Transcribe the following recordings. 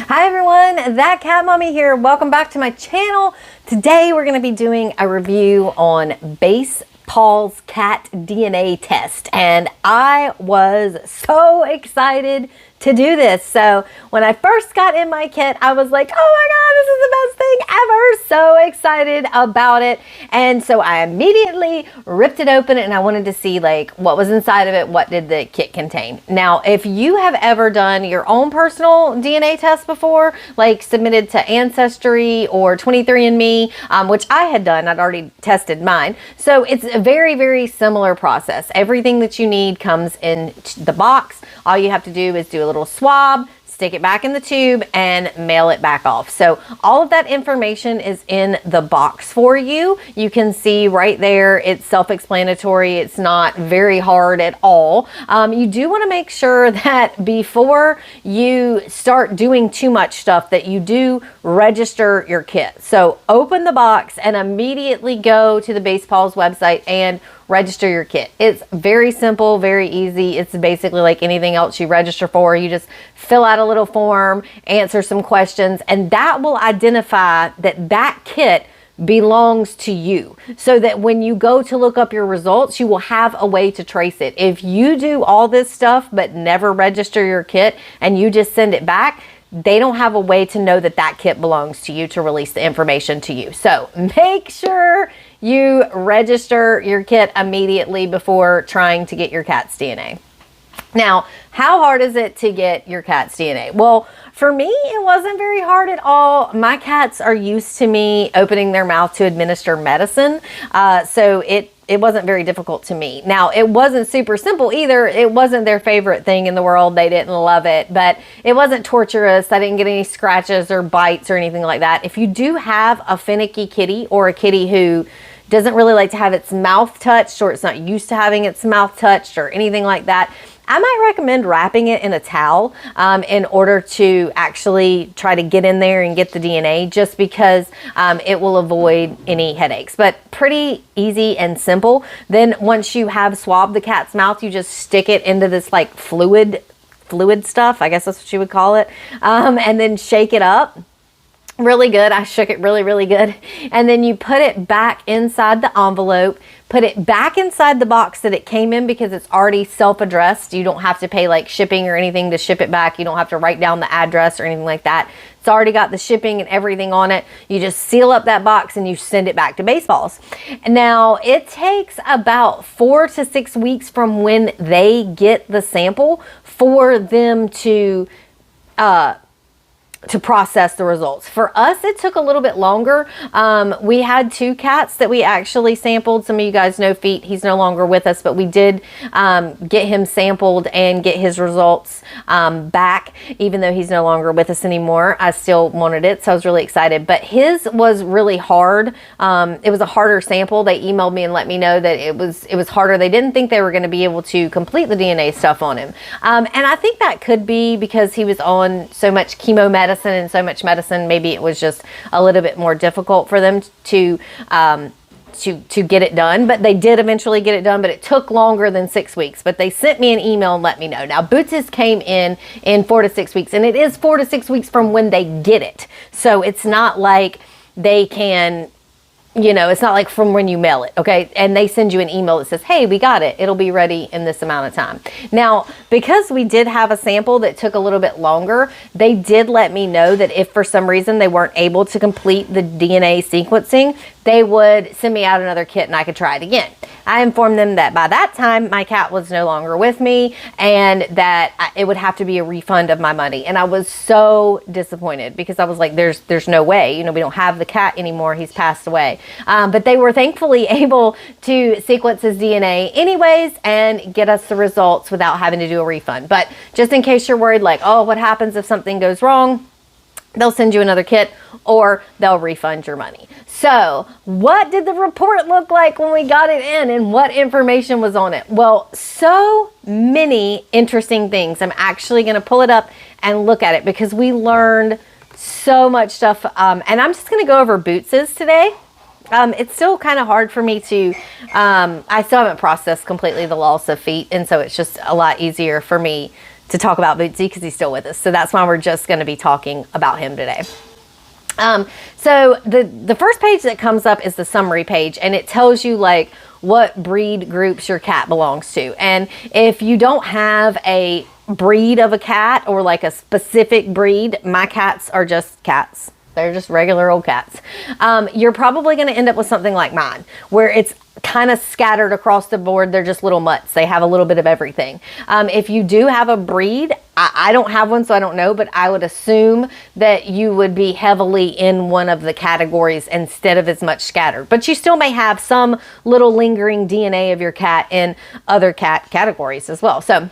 Hi everyone, That Cat Mommy here. Welcome back to my channel. Today we're going to be doing a review on Basepaws Cat DNA Test, and I was so excited to do this. So when I first got in my kit, I was like, oh my god, this is the best thing ever. So excited about it. And so I immediately ripped it open and I wanted to see like what was inside of it. What did the kit contain? Now, if you have ever done your own personal DNA test before, like submitted to Ancestry or 23andMe, which I had done, I'd already tested mine. So it's a very, very similar process. Everything that you need comes in the box. All you have to do is do a little swab, stick it back in the tube, and mail it back off. So all of that information is in the box for you. You can see right there, it's self-explanatory. It's not very hard at all. You do want to make sure that before you start doing too much stuff that you do register your kit. So open the box and immediately go to the Basepaws website and register your kit. It's very simple, very easy. It's basically like anything else you register for. You just fill out a little form, answer some questions, and that will identify that that kit belongs to you, so that when you go to look up your results, you will have a way to trace it. If you do all this stuff but never register your kit and you just send it back, they don't have a way to know that that kit belongs to you to release the information to you. So make sure you register your kit immediately before trying to get your cat's DNA. Now, how hard is it to get your cat's DNA? Well, for me, it wasn't very hard at all. My cats are used to me opening their mouth to administer medicine, so it wasn't very difficult to me. Now, it wasn't super simple either. It wasn't their favorite thing in the world. They didn't love it, but it wasn't torturous. I didn't get any scratches or bites or anything like that. If you do have a finicky kitty or a kitty who doesn't really like to have its mouth touched, or it's not used to having its mouth touched or anything like that, I might recommend wrapping it in a towel in order to actually try to get in there and get the DNA, just because it will avoid any headaches. But pretty easy and simple. Then once you have swabbed the cat's mouth, you just stick it into this like fluid stuff, I guess that's what you would call it, and then shake it up really good. I shook it really good. And then you put it back inside the envelope, put it back inside the box that it came in, because it's already self-addressed. You don't have to pay like shipping or anything to ship it back. You don't have to write down the address or anything like that. It's already got the shipping and everything on it. You just seal up that box and you send it back to Basepaws. Now, it takes about 4 to 6 weeks from when they get the sample for them to process the results. For us, it took a little bit longer. We had 2 cats that we actually sampled. Some of you guys know Feet. He's no longer with us, but we did get him sampled and get his results back. Even though he's no longer with us anymore, I still wanted it, so I was really excited. But his was really hard. It was a harder sample. They emailed me and let me know that it was harder. They didn't think they were going to be able to complete the DNA stuff on him. And I think that could be because he was on so much chemo medicine and so much medicine. Maybe it was just a little bit more difficult for them to get it done. But they did eventually get it done, but it took longer than 6 weeks. But they sent me an email and let me know. Now, Boots' came in 4 to 6 weeks, and it is 4 to 6 weeks from when they get it. So it's not like they can, it's not like from when you mail it, okay? And they send you an email that says, hey, we got it. It'll be ready in this amount of time. Now, because we did have a sample that took a little bit longer, they did let me know that if for some reason they weren't able to complete the DNA sequencing, they would send me out another kit and I could try it again. I informed them that by that time, my cat was no longer with me and that it would have to be a refund of my money. And I was so disappointed, because I was like, there's no way, we don't have the cat anymore. He's passed away. But they were thankfully able to sequence his DNA anyways and get us the results without having to do a refund. But just in case you're worried, like, oh, what happens if something goes wrong? They'll send you another kit or they'll refund your money. So what did the report look like when we got it in, and what information was on it? Well, so many interesting things. I'm actually going to pull it up and look at it, because we learned so much stuff. And I'm just going to go over Boots's today. It's still kind of hard for me to, I still haven't processed completely the loss of Feet. And so it's just a lot easier for me to talk about Bootsy because he's still with us. So that's why we're just going to be talking about him today. So the first page that comes up is the summary page, and it tells you like what breed groups your cat belongs to. And if you don't have a breed of a cat or like a specific breed, my cats are just cats. They're just regular old cats. You're probably going to end up with something like mine, where it's kind of scattered across the board. They're just little mutts. They have a little bit of everything. If you do have a breed, I don't have one, so I don't know, but I would assume that you would be heavily in one of the categories instead of as much scattered. But you still may have some little lingering DNA of your cat in other cat categories as well. So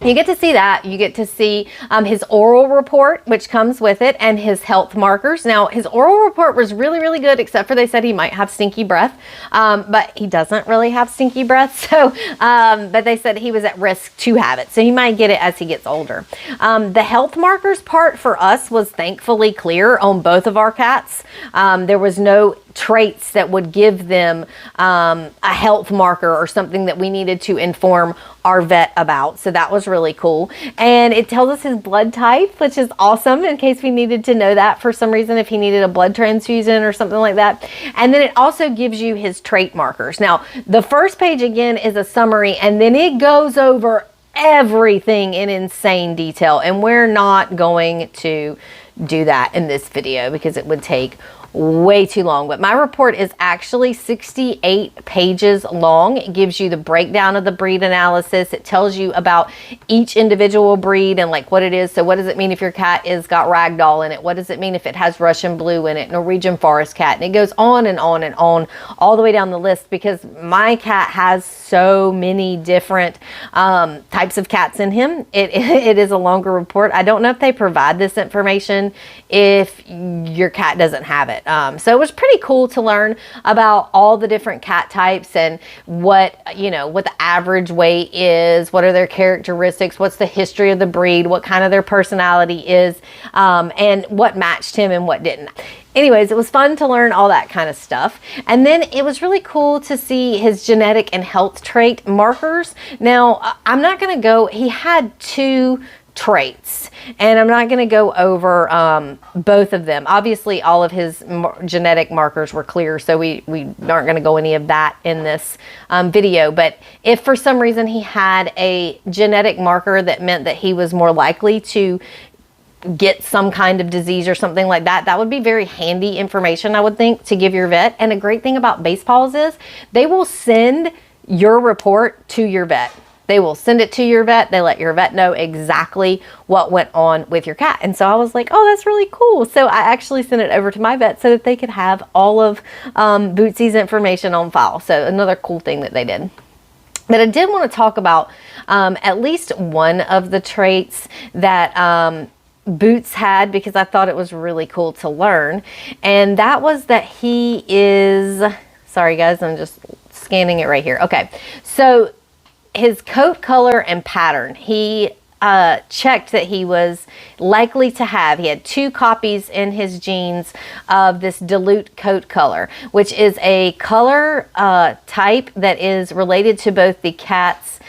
you get to see that. You get to see his oral report, which comes with it, and his health markers. Now, his oral report was really, really good, except for they said he might have stinky breath, but he doesn't really have stinky breath. So, but they said he was at risk to have it. So he might get it as he gets older. The health markers part for us was thankfully clear on both of our cats. There was no traits that would give them a health marker or something that we needed to inform our vet about. So that was really cool. And it tells us his blood type, which is awesome in case we needed to know that for some reason, if he needed a blood transfusion or something like that. And then it also gives you his trait markers. Now, the first page again is a summary, and then it goes over everything in insane detail. And we're not going to do that in this video because it would take way too long. But my report is actually 68 pages long. It gives you the breakdown of the breed analysis. It tells you about each individual breed and like what it is. So what does it mean if your cat is got ragdoll in it? What does it mean if it has Russian blue in it, Norwegian forest cat? And it goes on and on and on all the way down the list because my cat has so many different types of cats in him. It is a longer report. I don't know if they provide this information if your cat doesn't have it. So it was pretty cool to learn about all the different cat types and what the average weight is, what are their characteristics, what's the history of the breed, what kind of their personality is, and what matched him and what didn't. Anyways, it was fun to learn all that kind of stuff. And then it was really cool to see his genetic and health trait markers. Now, I'm not going to go, he had 2 traits, and I'm not going to go over both of them. Obviously, all of his genetic markers were clear, so we aren't going to go any of that in this video. But if for some reason he had a genetic marker that meant that he was more likely to get some kind of disease or something like that, that would be very handy information, I would think, to give your vet. And a great thing about Basepaws is they will send your report to your vet. They will send it to your vet. They let your vet know exactly what went on with your cat. And so I was like, oh, that's really cool. So I actually sent it over to my vet so that they could have all of Bootsy's information on file. So another cool thing that they did. But I did want to talk about at least one of the traits that Boots had, because I thought it was really cool to learn. And that was that he is, sorry guys, I'm just scanning it right here. Okay, so his coat color and pattern, he checked that he was likely to have, he had 2 copies in his genes of this dilute coat color, which is a color type that is related to both the cat's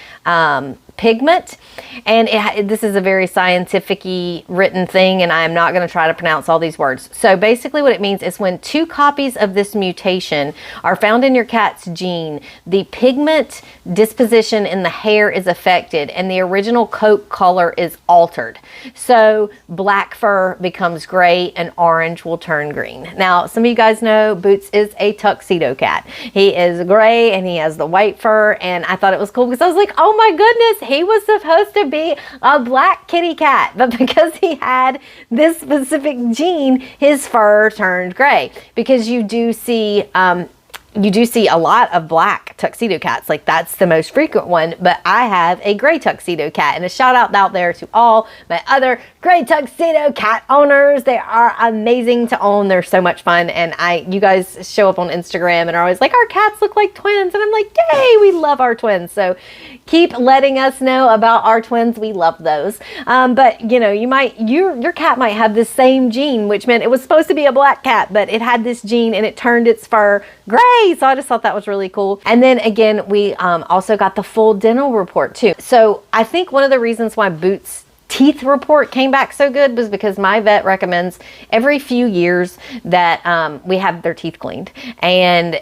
pigment, and this is a very scientific-y written thing, and I am not going to try to pronounce all these words. So basically what it means is when 2 copies of this mutation are found in your cat's gene, the pigment disposition in the hair is affected and the original coat color is altered. So black fur becomes gray and orange will turn green. Now, some of you guys know Boots is a tuxedo cat. He is gray and he has the white fur, and I thought it was cool because I was like, oh my goodness, he was supposed to be a black kitty cat, but because he had this specific gene, his fur turned gray. Because you do see a lot of black tuxedo cats, like that's the most frequent one, but I have a gray tuxedo cat, and a shout out there to all my other gray tuxedo cat owners. They are amazing to own. They're so much fun, and you guys show up on Instagram and are always like, our cats look like twins, and I'm like, yay, we love our twins. So keep letting us know about our twins. We love those. But your cat might have the same gene, which meant it was supposed to be a black cat, but it had this gene and it turned its fur gray. yay! So I just thought that was really cool. And then again, we also got the full dental report too. So I think one of the reasons why Boots' teeth report came back so good was because my vet recommends every few years that we have their teeth cleaned. And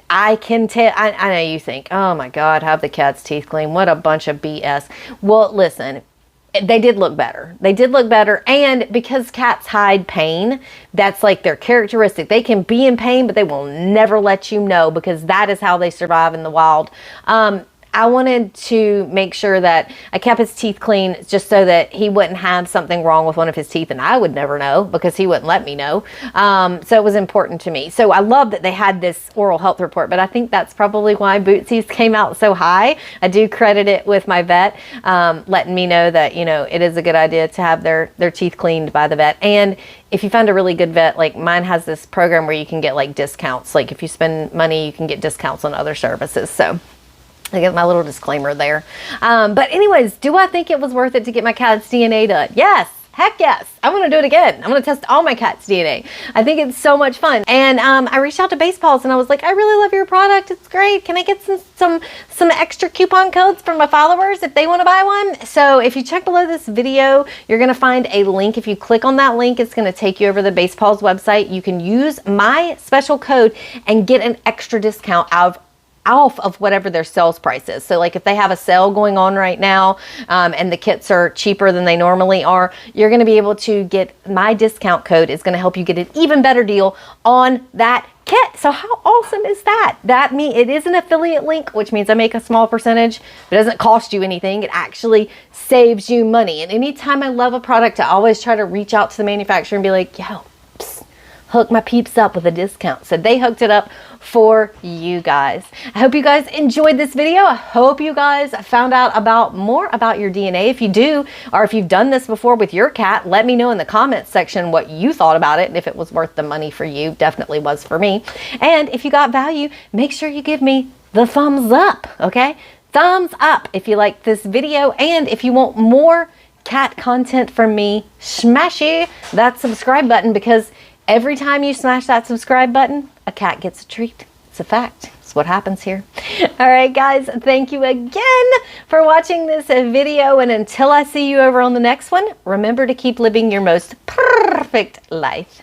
I can tell, I know you think, oh my God, have the cat's teeth cleaned. What a bunch of BS. Well, listen, they did look better. They did look better. And because cats hide pain, that's like their characteristic. They can be in pain, but they will never let you know, because that is how they survive in the wild. I wanted to make sure that I kept his teeth clean just so that he wouldn't have something wrong with one of his teeth, and I would never know because he wouldn't let me know. So it was important to me. So I love that they had this oral health report, but I think that's probably why Bootsy's came out so high. I do credit it with my vet letting me know that, you know, it is a good idea to have their teeth cleaned by the vet. And if you find a really good vet, like mine has this program where you can get like discounts. Like if you spend money, you can get discounts on other services. So I get my little disclaimer there. But anyways, do I think it was worth it to get my cat's DNA done? Yes. Heck yes. I want to do it again. I'm going to test all my cat's DNA. I think it's so much fun. And I reached out to Basepaws and I was like, I really love your product. It's great. Can I get some extra coupon codes for my followers if they want to buy one? So if you check below this video, you're going to find a link. If you click on that link, it's going to take you over to the Basepaws website. You can use my special code and get an extra discount off of whatever their sales price is. So like if they have a sale going on right now and the kits are cheaper than they normally are, you're going to be able to get my discount code. Is going to help you get an even better deal on that kit. So how awesome is that? It is an affiliate link, which means I make a small percentage. It doesn't cost you anything. It actually saves you money. And anytime I love a product, I always try to reach out to the manufacturer and be like, yo, hook my peeps up with a discount. So they hooked it up for you guys. I hope you guys enjoyed this video. I hope you guys found out more about your DNA. If you do, or if you've done this before with your cat, let me know in the comments section what you thought about it and if it was worth the money for you. Definitely was for me. And if you got value, make sure you give me the thumbs up, okay? Thumbs up if you like this video, and if you want more cat content from me, smash that subscribe button, because every time you smash that subscribe button, a cat gets a treat. It's a fact. It's what happens here. All right, guys, thank you again for watching this video. And until I see you over on the next one, remember to keep living your most perfect life.